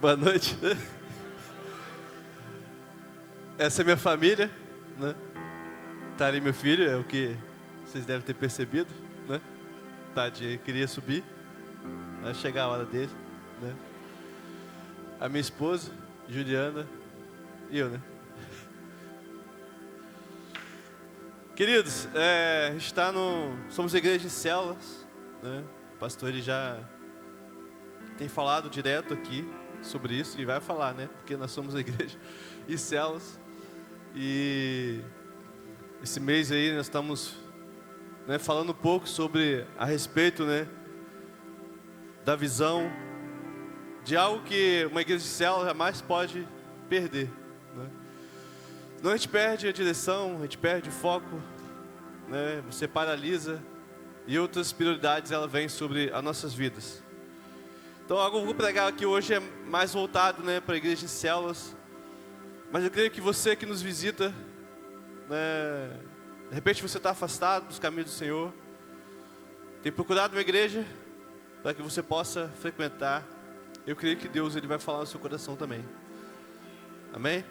Boa noite. Essa é minha família, né? Tá ali meu filho, é o que vocês devem ter percebido, né? Tadinho, queria subir, vai chegar a hora dele, né? A minha esposa, Juliana, e eu, né? Queridos, a gente está somos igreja de células, né? O pastor ele já tem falado direto aqui sobre isso e vai falar, né? Porque nós somos a igreja de células e esse mês aí nós estamos, né, falando um pouco sobre a respeito, né, da visão de algo que uma igreja de células jamais pode perder, né? Não, a gente perde a direção, a gente perde o foco, né? Você paralisa e outras prioridades ela vêm sobre as nossas vidas. Então algo que eu vou pregar aqui hoje é mais voltado, né, para a igreja de células. Mas eu creio que você que nos visita, né, de repente você está afastado dos caminhos do Senhor, tem procurado uma igreja para que você possa frequentar. Eu creio que Deus ele vai falar no seu coração também. Amém?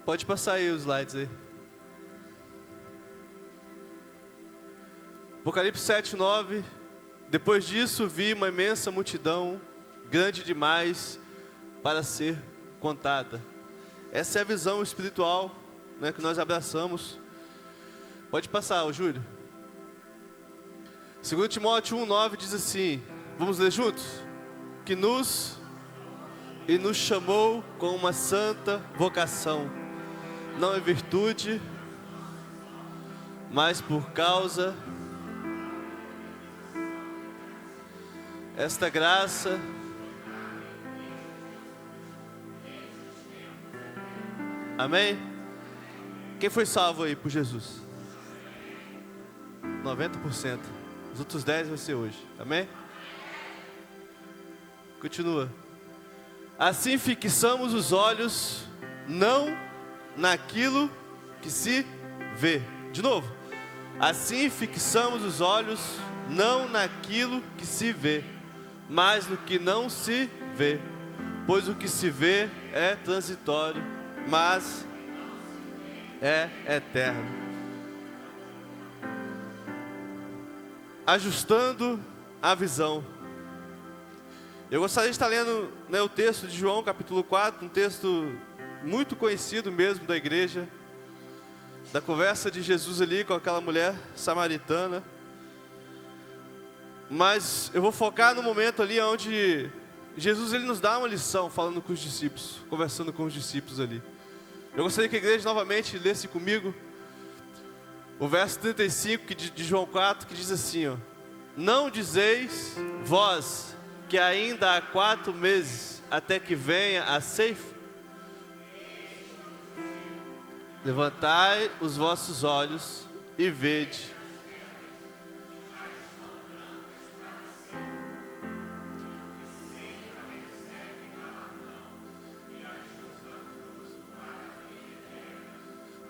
Pode passar aí os slides aí. Apocalipse 7:9. Depois disso vi uma imensa multidão, grande demais para ser contada. Essa é a visão espiritual, né, que nós abraçamos. Pode passar, Júlio. 2 Timóteo 1:9 diz assim, vamos ler juntos? Que nos chamou com uma santa vocação, não em virtude, mas por causa esta graça amém? Quem foi salvo aí por Jesus? 90%. Os outros 10 vai ser hoje, amém? Continua. Assim fixamos os olhos não naquilo que se vê. De novo. Assim fixamos os olhos não naquilo que se vê, mas no que não se vê. Pois o que se vê é transitório, mas é eterno. Ajustando a visão. Eu gostaria de estar lendo, né, o texto de João capítulo 4, um texto muito conhecido mesmo da igreja, da conversa de Jesus ali com aquela mulher samaritana. Mas eu vou focar no momento ali onde Jesus ele nos dá uma lição, falando com os discípulos, conversando com os discípulos ali. Eu gostaria que a igreja novamente lesse comigo o verso 35 de João 4, que diz assim, ó: não dizeis vós que ainda há 4 meses até que venha a ceifa? Levantai os vossos olhos e vede.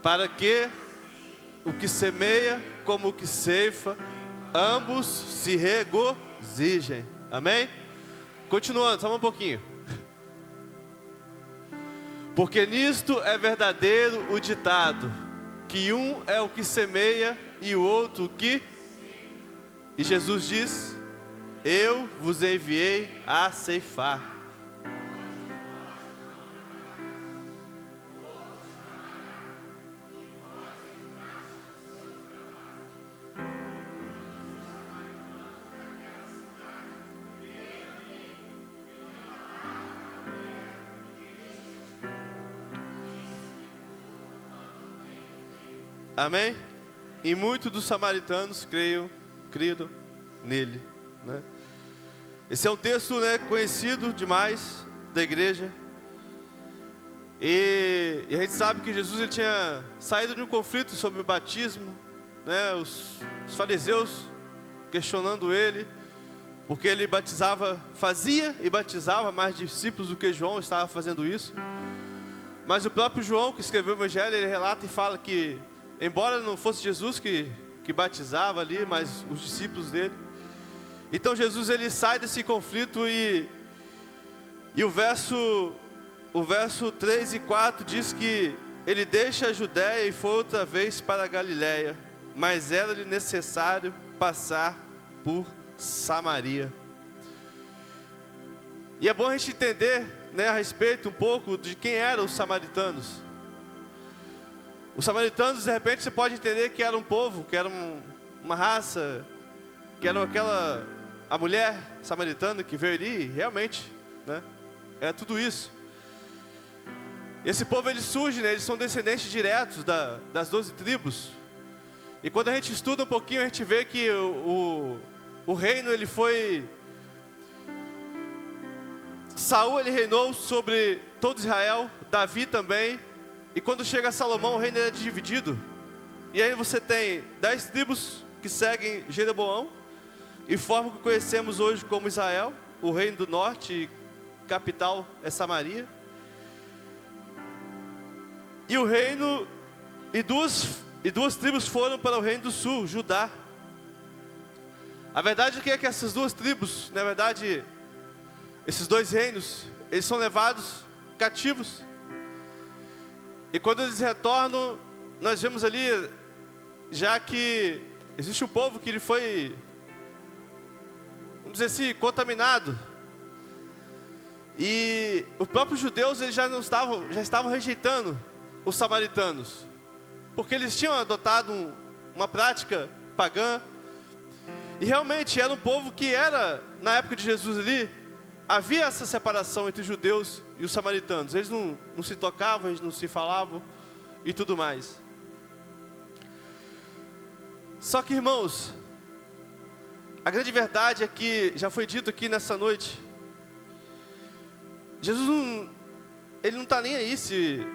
Para que o que semeia como o que ceifa, ambos se regozijem. Amém? Continuando, só um pouquinho. Porque nisto é verdadeiro o ditado, que um é o que semeia e o outro o que... E Jesus diz, eu vos enviei a ceifar. Amém? E muitos dos samaritanos creram nele, né? Esse é um texto, né, conhecido demais da igreja. E a gente sabe que Jesus ele tinha saído de um conflito sobre o batismo, né? Os fariseus questionando ele, porque ele fazia e batizava mais discípulos do que João estava fazendo isso. Mas o próprio João, que escreveu o Evangelho, ele relata e fala que embora não fosse Jesus que batizava ali, mas os discípulos dele. Então Jesus ele sai desse conflito e o verso 3 e 4 diz que ele deixa a Judéia e foi outra vez para a Galiléia, mas era-lhe necessário passar por Samaria. E é bom a gente entender, né, a respeito um pouco de quem eram os samaritanos. Os samaritanos, de repente, você pode entender que era um povo, que era uma raça, que era a mulher samaritana que veio ali, realmente, né, é tudo isso. Esse povo ele surge, né, eles são descendentes diretos das 12 tribos. E quando a gente estuda um pouquinho, a gente vê que o reino ele foi... Saul ele reinou sobre todo Israel, Davi também. E quando chega Salomão, o reino é dividido. E aí você tem 10 tribos que seguem Jeroboão e formam o que conhecemos hoje como Israel, o reino do norte, capital é Samaria. E o reino, e duas tribos foram para o reino do sul, Judá. A verdade é que essas duas tribos, na verdade, esses dois reinos, eles são levados cativos. E quando eles retornam, nós vemos ali, já que existe um povo que ele foi, vamos dizer assim, contaminado. E os próprios judeus eles já estavam rejeitando os samaritanos, porque eles tinham adotado uma prática pagã. E realmente era um povo que era, na época de Jesus ali, havia essa separação entre os judeus e os samaritanos. Eles não se tocavam, eles não se falavam e tudo mais. Só que, irmãos, a grande verdade é que, já foi dito aqui nessa noite, Jesus ele não está nem aí se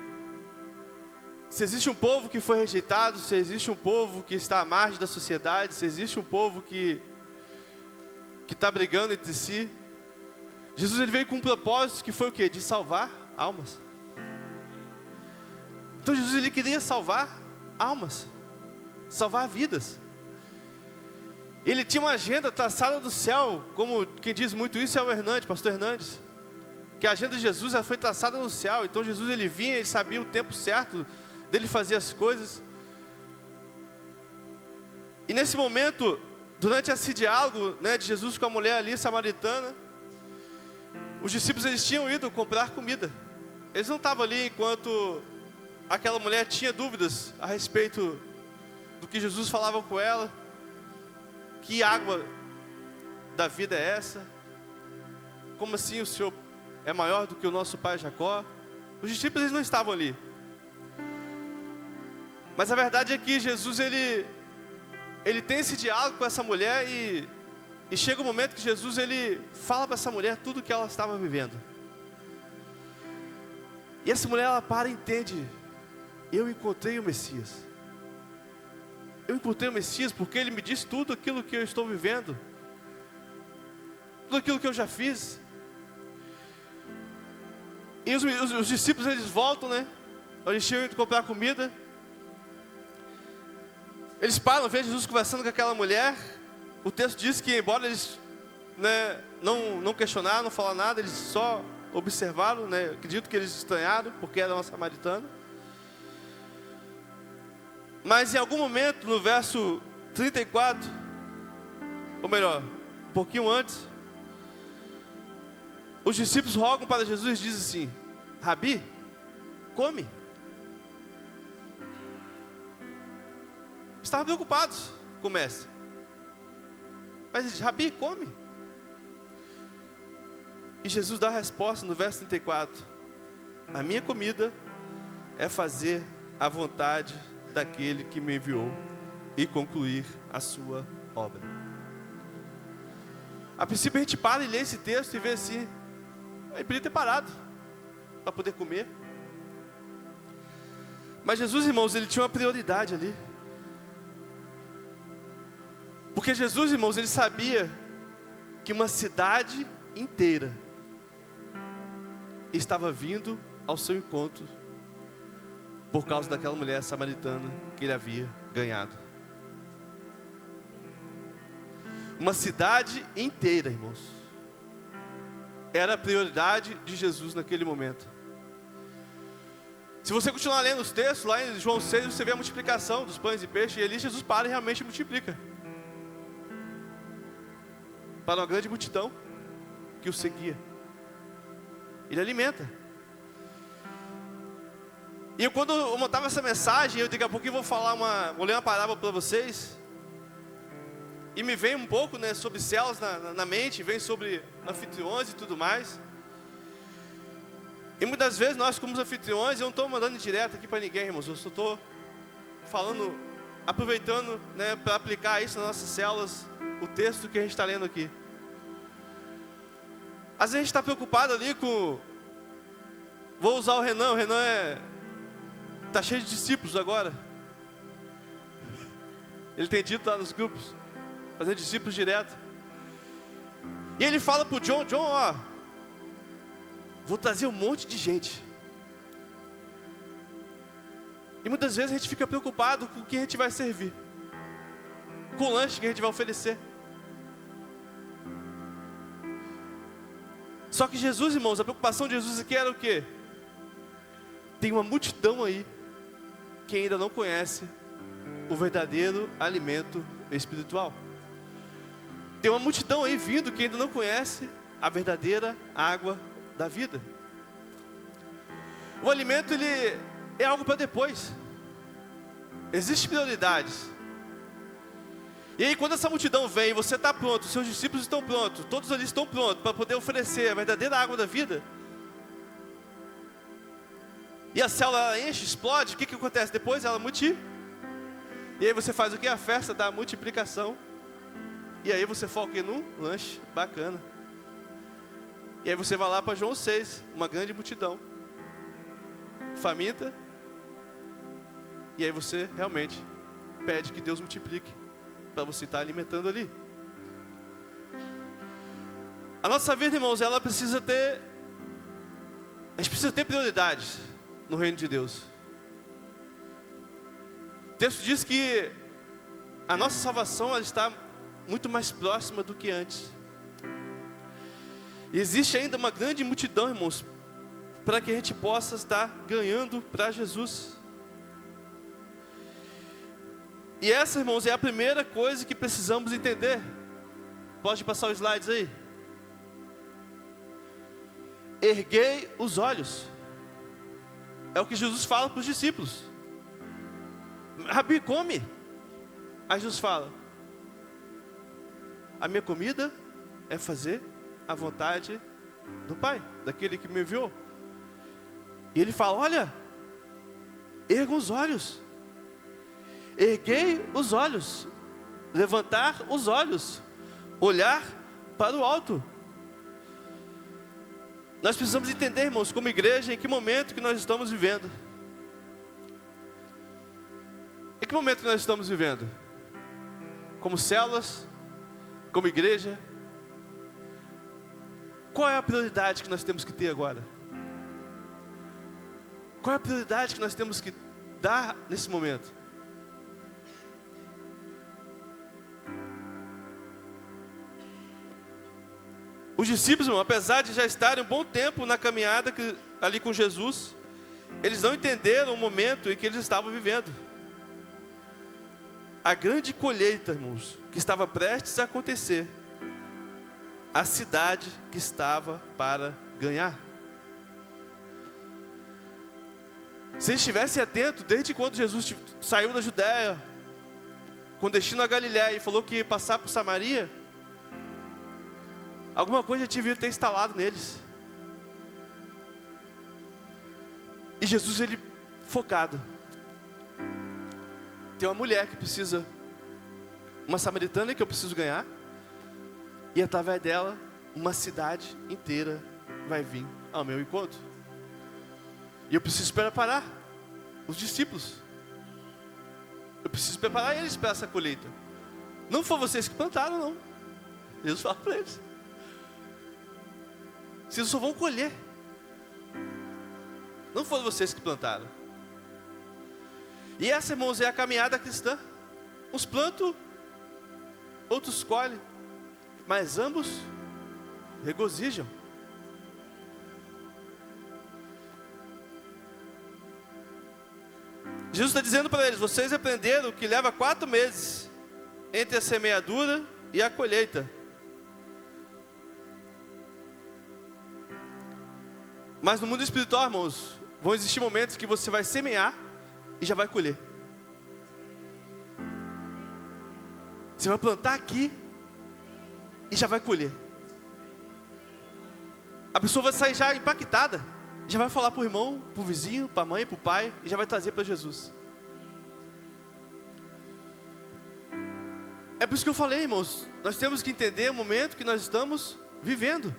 existe um povo que foi rejeitado, se existe um povo que está à margem da sociedade, se existe um povo que está brigando entre si. Jesus ele veio com um propósito que foi o quê? De salvar almas. Então Jesus ele queria salvar almas, salvar vidas. Ele tinha uma agenda traçada do céu, como quem diz muito isso é o Hernandes, pastor Hernandes, que a agenda de Jesus ela foi traçada no céu. Então Jesus ele vinha, ele sabia o tempo certo dele fazer as coisas. E nesse momento, durante esse diálogo, né, de Jesus com a mulher ali samaritana, os discípulos eles tinham ido comprar comida. Eles não estavam ali enquanto aquela mulher tinha dúvidas a respeito do que Jesus falava com ela. Que água da vida é essa? Como assim o Senhor é maior do que o nosso pai Jacó? Os discípulos eles não estavam ali. Mas a verdade é que Jesus ele tem esse diálogo com essa mulher e chega um momento que Jesus ele fala para essa mulher tudo o que ela estava vivendo. E essa mulher ela para e entende: eu encontrei o Messias. Eu encontrei o Messias porque ele me disse tudo aquilo que eu estou vivendo, tudo aquilo que eu já fiz. E os discípulos eles voltam, né? Eles chegam de comprar comida. Eles param, vê Jesus conversando com aquela mulher. O texto diz que embora eles, né, não questionaram, não falaram nada, eles só observaram, né? Acredito que eles estranharam porque era uma samaritana. Mas em algum momento, no verso 34, ou melhor, um pouquinho antes, os discípulos rogam para Jesus e dizem assim: Rabi, come. Estavam preocupados com o mestre. Mas ele diz: Rabi, come. E Jesus dá a resposta no verso 34: a minha comida é fazer a vontade daquele que me enviou e concluir a sua obra. A princípio a gente para e lê esse texto e vê assim: ele podia ter parado para poder comer. Mas Jesus, irmãos, ele tinha uma prioridade ali. Porque Jesus, irmãos, ele sabia que uma cidade inteira estava vindo ao seu encontro por causa daquela mulher samaritana que ele havia ganhado. Uma cidade inteira, irmãos. Era a prioridade de Jesus naquele momento. Se você continuar lendo os textos, lá em João 6, você vê a multiplicação dos pães e peixes, e ali Jesus para e realmente multiplica. Para uma grande multidão que o seguia. Ele alimenta. E quando eu montava essa mensagem, eu daqui a pouquinho vou ler uma parábola para vocês. E me vem um pouco, né, sobre céus na mente, vem sobre anfitriões e tudo mais. E muitas vezes nós, como anfitriões, eu não estou mandando direto aqui para ninguém, irmãos. Eu só estou falando, aproveitando, né, para aplicar isso nas nossas células, o texto que a gente está lendo aqui. Às vezes a gente está preocupado ali com... Vou usar o Renan está cheio de discípulos agora. Ele tem dito lá nos grupos, fazendo discípulos direto. E ele fala para o John, ó, vou trazer um monte de gente. E muitas vezes a gente fica preocupado com o que a gente vai servir, com o lanche que a gente vai oferecer. Só que Jesus, irmãos, a preocupação de Jesus aqui era o quê? Tem uma multidão aí que ainda não conhece o verdadeiro alimento espiritual. Tem uma multidão aí vindo que ainda não conhece a verdadeira água da vida. O alimento, ele é algo para depois. Existem prioridades. E aí quando essa multidão vem, você está pronto, seus discípulos estão prontos, todos ali estão prontos para poder oferecer a verdadeira água da vida. E a célula enche, explode, o que acontece? Depois ela multiplica. E aí você faz o que? A festa da multiplicação. E aí você foca num lanche bacana. E aí você vai lá para João 6, uma grande multidão, faminta. E aí você realmente pede que Deus multiplique, para você estar alimentando ali. A nossa vida, irmãos, ela precisa ter... A gente precisa ter prioridades no reino de Deus. O texto diz que a nossa salvação, ela está muito mais próxima do que antes. E existe ainda uma grande multidão, irmãos, para que a gente possa estar ganhando para Jesus. E essa, irmãos, é a primeira coisa que precisamos entender. Pode passar os slides aí. Erguei os olhos. É o que Jesus fala para os discípulos. Rabi, come. Aí Jesus fala: a minha comida é fazer a vontade do Pai, daquele que me enviou. E ele fala: olha, erga os olhos. Erguei os olhos. Levantar os olhos. Olhar para o alto. Nós precisamos entender, irmãos, como igreja, em que momento que nós estamos vivendo. Em que momento que nós estamos vivendo? Como células, como igreja. Qual é a prioridade que nós temos que ter agora? Qual é a prioridade que nós temos que dar nesse momento? Os discípulos, irmão, apesar de já estarem um bom tempo na caminhada ali com Jesus, eles não entenderam o momento em que eles estavam vivendo. A grande colheita, irmãos, que estava prestes a acontecer. A cidade que estava para ganhar. Se eles estivessem atentos, desde quando Jesus saiu da Judéia, com destino a Galiléia, e falou que ia passar por Samaria, alguma coisa devia ter instalado neles. E Jesus, ele focado. Tem uma mulher que precisa, uma samaritana que eu preciso ganhar, e através dela, uma cidade inteira vai vir ao meu encontro. E eu preciso preparar os discípulos. Eu preciso preparar eles para essa colheita. Não foi vocês que plantaram, não. Jesus fala para eles: vocês só vão colher. Não foram vocês que plantaram. E essa, irmãos, é a caminhada cristã. Uns plantam, outros colhem. mas ambos regozijam. Jesus está dizendo para eles: vocês aprenderam que leva 4 meses entre a semeadura e a colheita. Mas no mundo espiritual, irmãos, vão existir momentos que você vai semear e já vai colher. Você vai plantar aqui e já vai colher. A pessoa vai sair já impactada, já vai falar para o irmão, para o vizinho, para a mãe, para o pai, e já vai trazer para Jesus. É por isso que eu falei, irmãos, nós temos que entender o momento que nós estamos vivendo.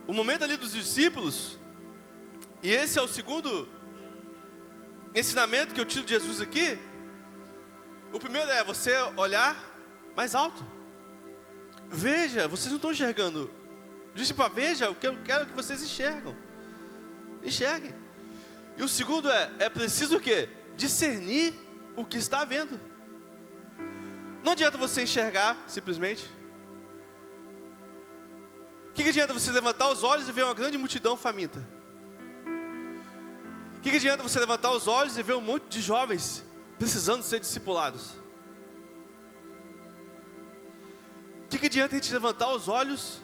O momento ali dos discípulos, e esse é o segundo ensinamento que eu tiro de Jesus aqui. O primeiro é você olhar mais alto. Veja, vocês não estão enxergando. Disse para veja o que eu quero que vocês enxerguem. E o segundo é preciso o quê? Discernir o que está vendo. Não adianta você enxergar simplesmente. O que adianta você levantar os olhos e ver uma grande multidão faminta? O que adianta você levantar os olhos e ver um monte de jovens precisando ser discipulados? O que adianta a gente levantar os olhos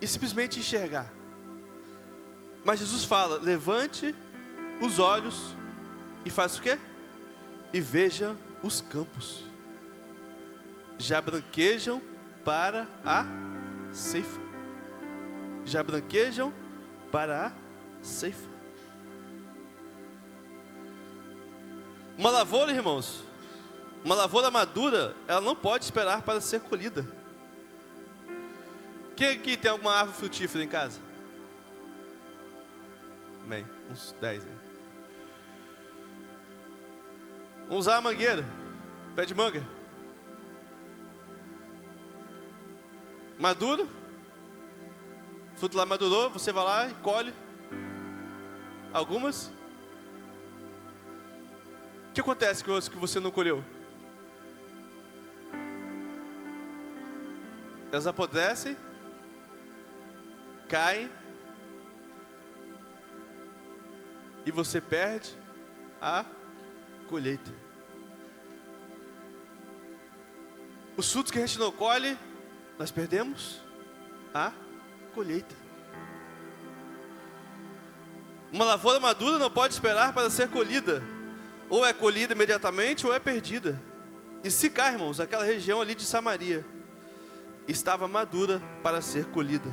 e simplesmente enxergar? Mas Jesus fala: levante os olhos e faça o quê? E veja os campos, já branquejam para a ceifa. Já branquejam para a ceifa. Uma lavoura, irmãos, uma lavoura madura, ela não pode esperar para ser colhida. Quem aqui tem alguma árvore frutífera em casa? Amém, uns 10 aí. Vamos usar a mangueira, pé de manga. Maduro, fruto lá madurou, você vai lá e colhe algumas. O que acontece com as que você não colheu? Elas apodrecem, caem, e você perde a colheita. Os frutos que a gente não colhe, nós perdemos a colheita. Uma lavoura madura não pode esperar para ser colhida. Ou é colhida imediatamente ou é perdida. E se cá, irmãos, aquela região ali de Samaria estava madura para ser colhida.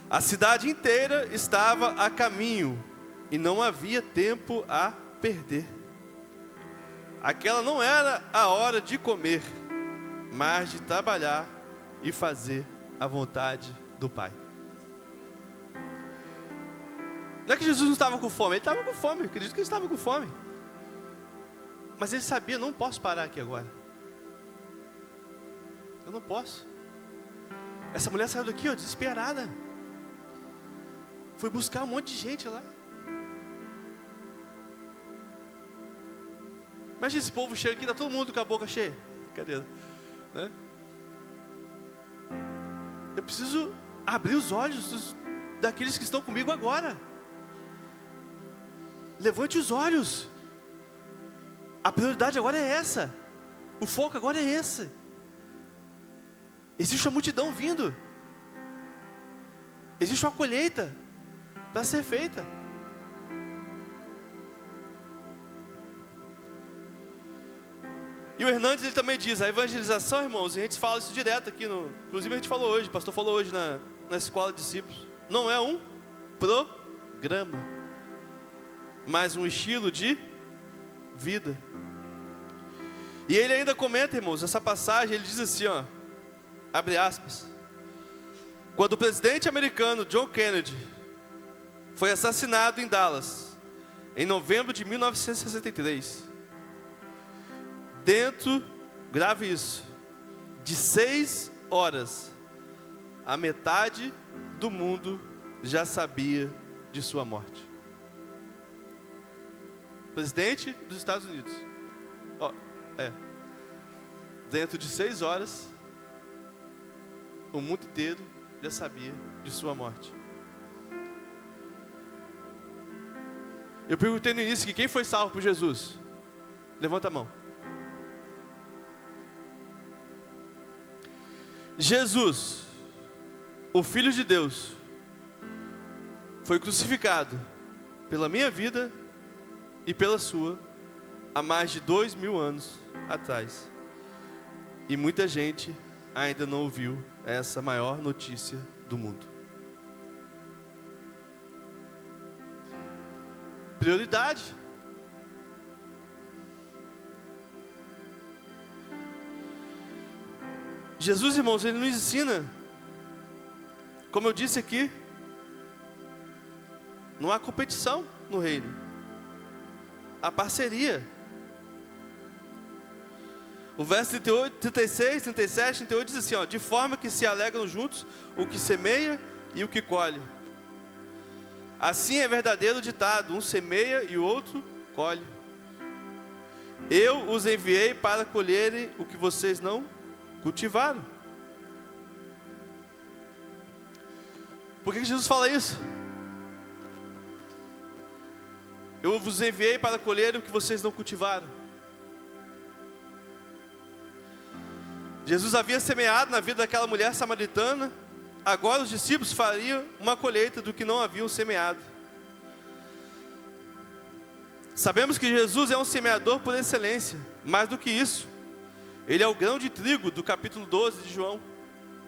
A cidade inteira estava a caminho e não havia tempo a perder. Aquela não era a hora de comer, mas de trabalhar e fazer a vontade do Pai. Não é que Jesus não estava com fome, ele estava com fome, eu acredito que ele estava com fome. Mas ele sabia: não posso parar aqui agora. Eu não posso. Essa mulher saiu daqui, ó, desesperada. Foi buscar um monte de gente lá. Imagina esse povo chega aqui, tá todo mundo com a boca cheia. Cadê? Né? Eu preciso abrir os olhos daqueles que estão comigo agora. Levante os olhos. A prioridade agora é essa. O foco agora é esse. Existe uma multidão vindo. Existe uma colheita para ser feita. E o Hernandes, ele também diz: a evangelização, irmãos, e a gente fala isso direto aqui, inclusive a gente falou hoje, o pastor falou hoje na escola de discípulos, não é um programa, mas um estilo de vida. E ele ainda comenta, irmãos, essa passagem, ele diz assim, ó, abre aspas: quando o presidente americano John Kennedy foi assassinado em Dallas, em novembro de 1963, dentro, grave isso, de 6 horas, a metade do mundo já sabia de sua morte. presidente dos Estados Unidos. Ó, dentro de 6 horas, o mundo inteiro já sabia de sua morte. Eu perguntei no início que quem foi salvo por Jesus? Levanta a mão. Jesus, o Filho de Deus, foi crucificado pela minha vida e pela sua há mais de 2000 anos atrás. E muita gente ainda não ouviu essa maior notícia do mundo. Prioridade. Jesus, irmãos, Ele nos ensina, como eu disse aqui, não há competição no reino, há parceria. O verso 38, 36, 37, 38 diz assim, ó, de forma que se alegram juntos o que semeia e o que colhe. Assim é verdadeiro ditado, um semeia e o outro colhe. Eu os enviei para colherem o que vocês não cultivaram. Por que Jesus fala isso? Eu vos enviei para colher o que vocês não cultivaram. Jesus havia semeado na vida daquela mulher samaritana. Agora os discípulos fariam uma colheita do que não haviam semeado. Sabemos que Jesus é um semeador por excelência. Mais do que isso, Ele é o grão de trigo do capítulo 12 de João,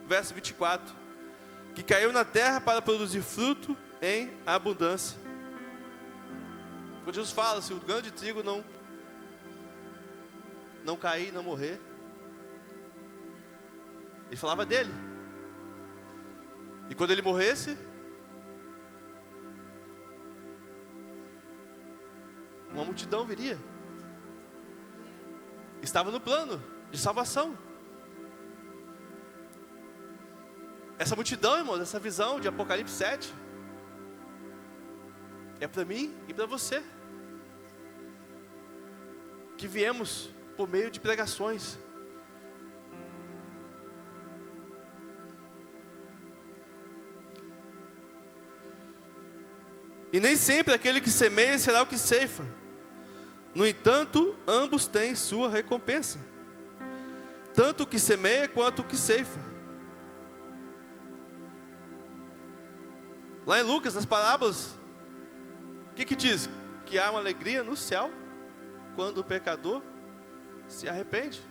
verso 24, que caiu na terra para produzir fruto em abundância. Quando Jesus fala, se o grão de trigo não cair, não morrer, Ele falava dele. E quando ele morresse, uma multidão viria. Estava no plano de salvação. Essa multidão, irmãos, essa visão de Apocalipse 7, é para mim e para você, que viemos por meio de pregações. E nem sempre aquele que semeia será o que ceifa. No entanto, ambos têm sua recompensa. Tanto o que semeia quanto o que ceifa. Lá em Lucas, nas parábolas, o que diz? Que há uma alegria no céu quando o pecador se arrepende.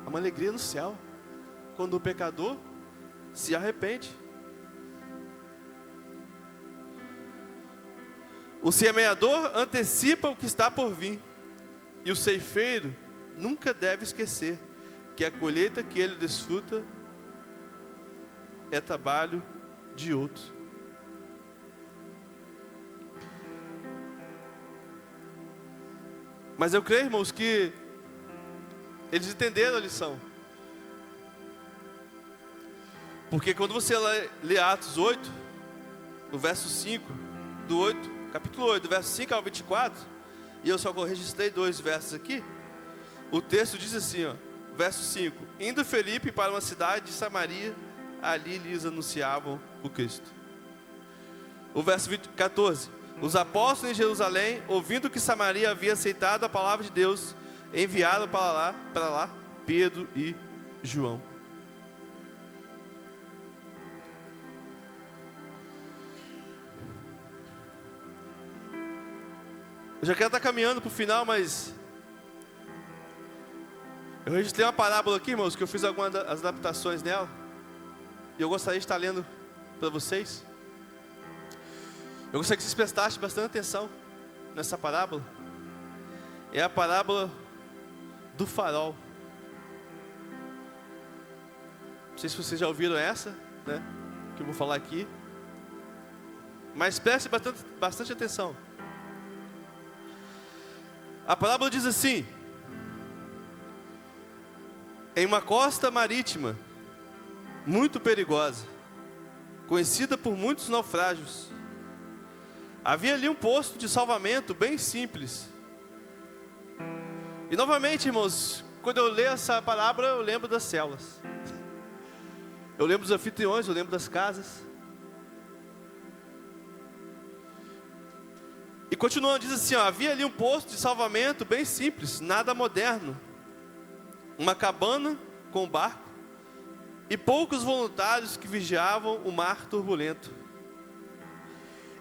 Há uma alegria no céu quando o pecador se arrepende. O semeador antecipa o que está por vir, e o ceifeiro nunca deve esquecer que a colheita que ele desfruta é trabalho de outros. Mas eu creio, irmãos, que eles entenderam a lição. Porque quando você lê Atos 8, no verso 5, do 8, capítulo 8, do verso 5 ao 24, e eu só registrei 2 versos aqui, o texto diz assim, ó, verso 5, indo Felipe para uma cidade de Samaria, ali lhes anunciavam o Cristo. O verso 14, os apóstolos em Jerusalém, ouvindo que Samaria havia aceitado a palavra de Deus, enviaram para lá Pedro e João. Eu já quero estar caminhando para o final, mas eu registrei uma parábola aqui, irmãos, que eu fiz algumas adaptações nela, e eu gostaria de estar lendo para vocês. Eu gostaria que vocês prestassem bastante atenção nessa parábola. É a parábola do farol. Não sei se vocês já ouviram essa, né, que eu vou falar aqui, mas preste bastante atenção. A parábola diz assim: em uma costa marítima muito perigosa, conhecida por muitos naufrágios, Havia ali um posto de salvamento bem simples. E novamente, irmãos, quando eu leio essa palavra, eu lembro das células. Eu lembro dos anfitriões, eu lembro das casas. E continuando, diz assim, ó, havia ali um posto de salvamento bem simples, nada moderno. Uma cabana com um barco e poucos voluntários que vigiavam o mar turbulento.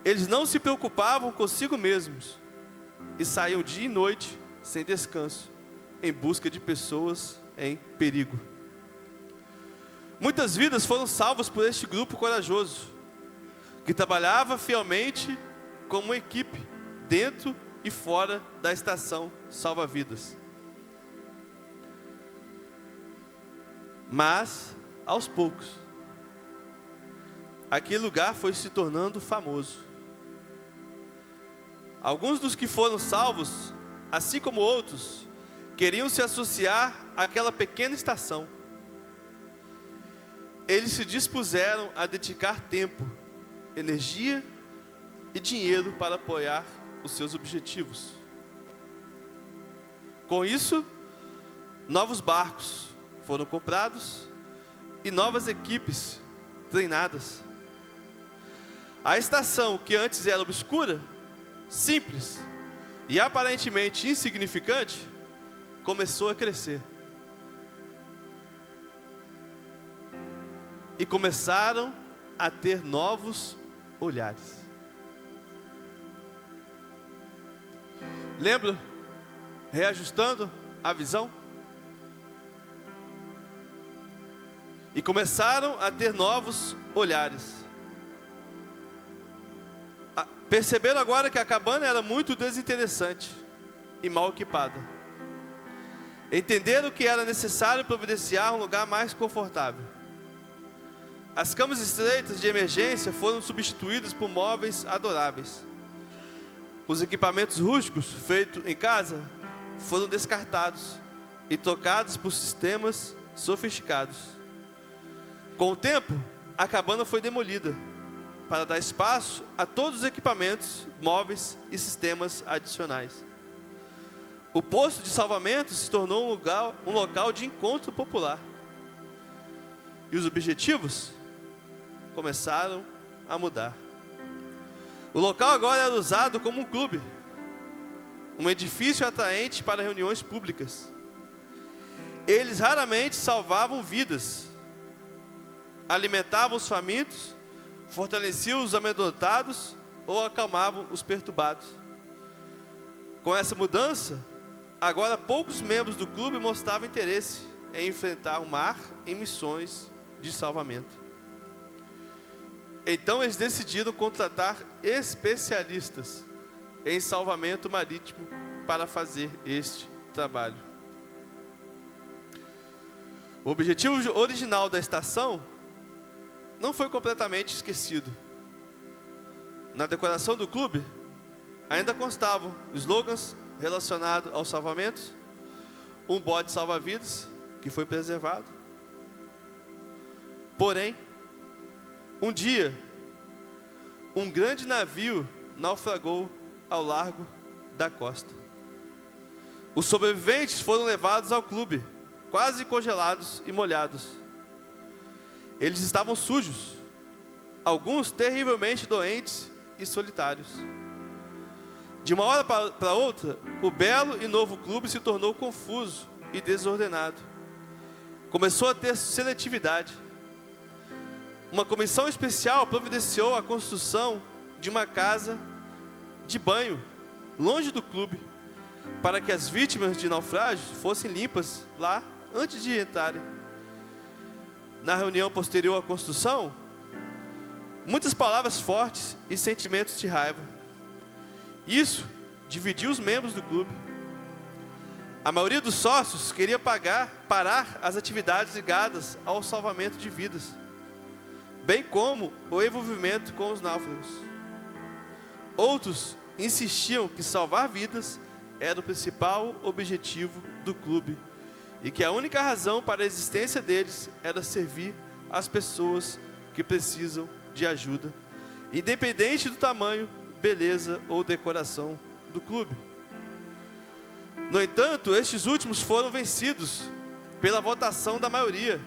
Eles não se preocupavam consigo mesmos e saíam dia e noite, sem descanso, em busca de pessoas em perigo. Muitas vidas foram salvas por este grupo corajoso, que trabalhava fielmente como uma equipe, dentro e fora da estação salva-vidas. Mas, aos poucos, aquele lugar foi se tornando famoso. Alguns dos que foram salvos, assim como outros, queriam se associar àquela pequena estação. Eles se dispuseram a dedicar tempo, energia e dinheiro para apoiar os seus objetivos. Com isso, novos barcos foram comprados e novas equipes treinadas. A estação, que antes era obscura, simples e aparentemente insignificante, começou a crescer. E começaram a ter novos olhares. Lembra? Reajustando a visão. E começaram a ter novos olhares. Perceberam agora que a cabana era muito desinteressante e mal equipada. Entenderam que era necessário providenciar um lugar mais confortável. As camas estreitas de emergência foram substituídas por móveis adoráveis. Os equipamentos rústicos feitos em casa foram descartados e trocados por sistemas sofisticados. Com o tempo, a cabana foi demolida para dar espaço a todos os equipamentos, móveis e sistemas adicionais. O posto de salvamento se tornou um local de encontro popular. E os objetivos começaram a mudar. O local agora era usado como um clube, um edifício atraente para reuniões públicas. Eles raramente salvavam vidas, alimentavam os famintos, fortaleciam os amedrontados ou acalmavam os perturbados. Com essa mudança, agora poucos membros do clube mostravam interesse em enfrentar o mar em missões de salvamento. Então eles decidiram contratar especialistas em salvamento marítimo para fazer este trabalho. O objetivo original da estação não foi completamente esquecido. Na decoração do clube ainda constavam slogans relacionados aos salvamentos, um bote salva-vidas que foi preservado. Porém, um dia, um grande navio naufragou ao largo da costa. Os sobreviventes foram levados ao clube, quase congelados e molhados. Eles estavam sujos, alguns terrivelmente doentes e solitários. De uma hora para outra, o belo e novo clube se tornou confuso e desordenado. Começou a ter seletividade. Uma comissão especial providenciou a construção de uma casa de banho, longe do clube, para que as vítimas de naufrágio fossem limpas lá antes de entrarem. Na reunião posterior à construção, muitas palavras fortes e sentimentos de raiva. Isso dividiu os membros do clube. A maioria dos sócios queria parar as atividades ligadas ao salvamento de vidas, bem como o envolvimento com os náufragos. Outros insistiam que salvar vidas era o principal objetivo do clube e que a única razão para a existência deles era servir as pessoas que precisam de ajuda, independente do tamanho beleza ou decoração do clube. No entanto, estes últimos foram vencidos pela votação da maioria.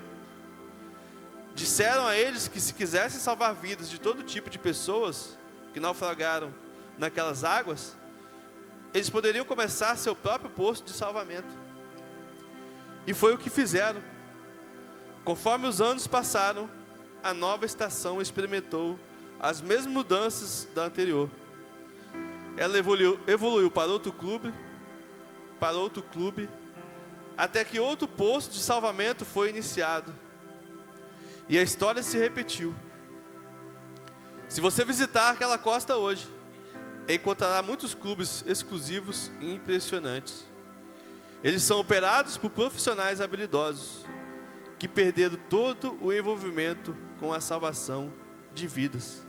Disseram a eles que, se quisessem salvar vidas de todo tipo de pessoas que naufragaram naquelas águas, eles poderiam começar seu próprio posto de salvamento. E foi o que fizeram. Conforme os anos passaram, a nova estação experimentou as mesmas mudanças da anterior. Ela evoluiu para outro clube, até que outro posto de salvamento foi iniciado. E a história se repetiu. Se você visitar aquela costa hoje, encontrará muitos clubes exclusivos e impressionantes. Eles são operados por profissionais habilidosos, que perderam todo o envolvimento com a salvação de vidas.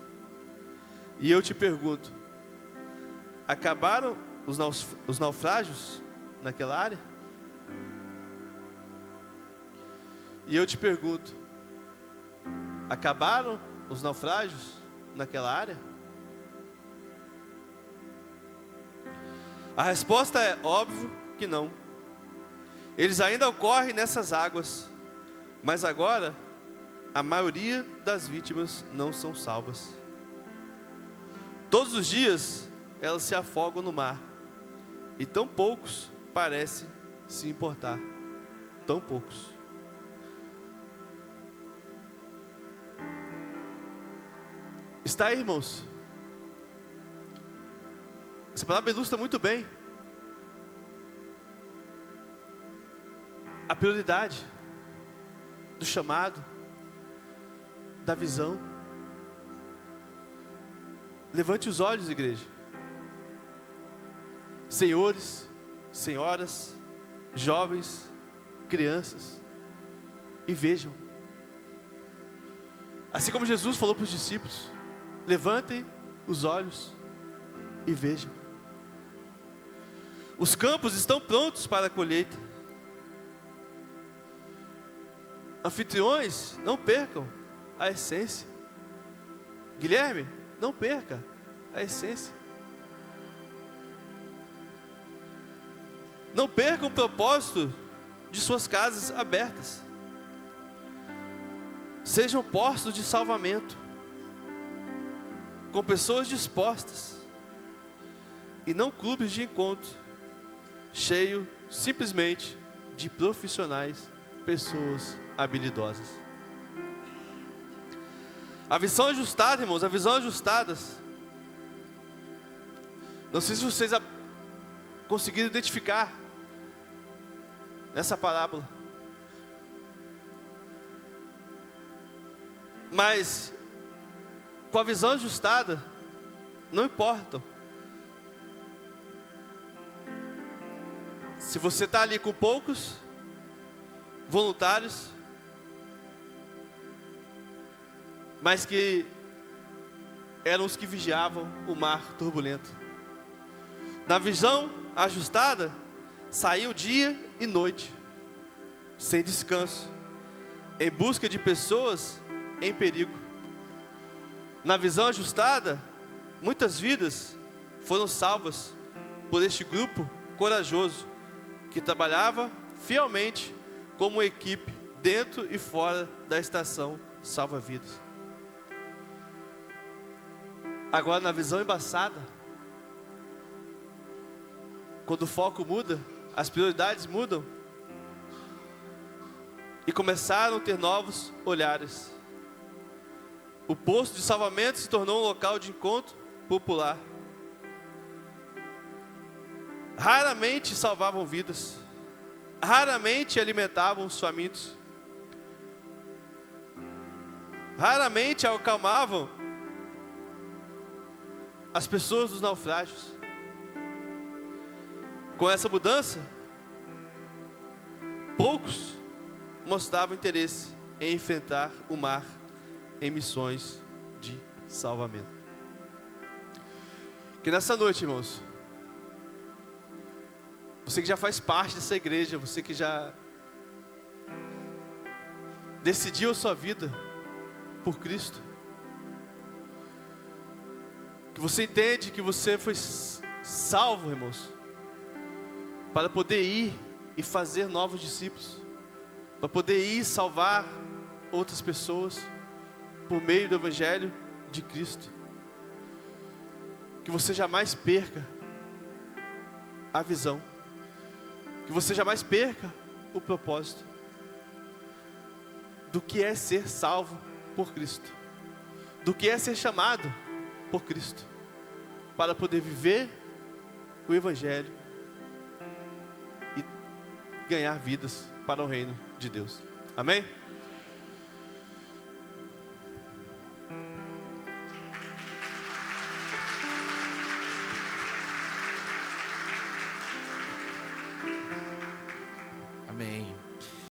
E eu te pergunto, acabaram os naufrágios naquela área? E eu te pergunto, acabaram os naufrágios naquela área? A resposta é óbvio que não. Eles ainda ocorrem nessas águas, mas agora a maioria das vítimas não são salvas. Todos os dias elas se afogam no mar, e tão poucos parecem se importar. Tão poucos. Está aí, irmãos? Essa palavra ilustra muito bem a prioridade do chamado, da visão. Levante os olhos, igreja. Senhores, senhoras, jovens, crianças, e vejam. Assim como Jesus falou para os discípulos, levantem os olhos e vejam. Os campos estão prontos para a colheita. Anfitriões, não percam a essência. Guilherme, não perca a essência. Não percam o propósito de suas casas abertas. Sejam postos de salvamento, com pessoas dispostas, e não clubes de encontro, cheio simplesmente de profissionais, pessoas habilidosas. A visão ajustada, irmãos, a visão ajustada. Não sei se vocês conseguiram identificar nessa parábola, mas com a visão ajustada, não importa se você está ali com poucos voluntários, mas que eram os que vigiavam o mar turbulento. Na visão ajustada, saiu dia e noite, sem descanso, em busca de pessoas em perigo. Na visão ajustada, muitas vidas foram salvas por este grupo corajoso, que trabalhava fielmente como equipe, dentro e fora da estação salva-vidas. Agora, na visão embaçada, quando o foco muda, as prioridades mudam, e começaram a ter novos olhares. O posto de salvamento se tornou um local de encontro popular. Raramente salvavam vidas, raramente alimentavam os famintos, raramente acalmavam as pessoas dos naufrágios. Com essa mudança, poucos mostravam interesse em enfrentar o mar em missões de salvamento. Que nessa noite, irmãos, você que já faz parte dessa igreja, você que já decidiu a sua vida por Cristo, Que você entende que você foi salvo, irmãos, para poder ir e fazer novos discípulos, para poder ir salvar outras pessoas por meio do Evangelho de Cristo. Que você jamais perca a visão, que você jamais perca o propósito do que é ser salvo por Cristo, do que é ser chamado por Cristo, para poder viver o Evangelho e ganhar vidas para o reino de Deus. Amém?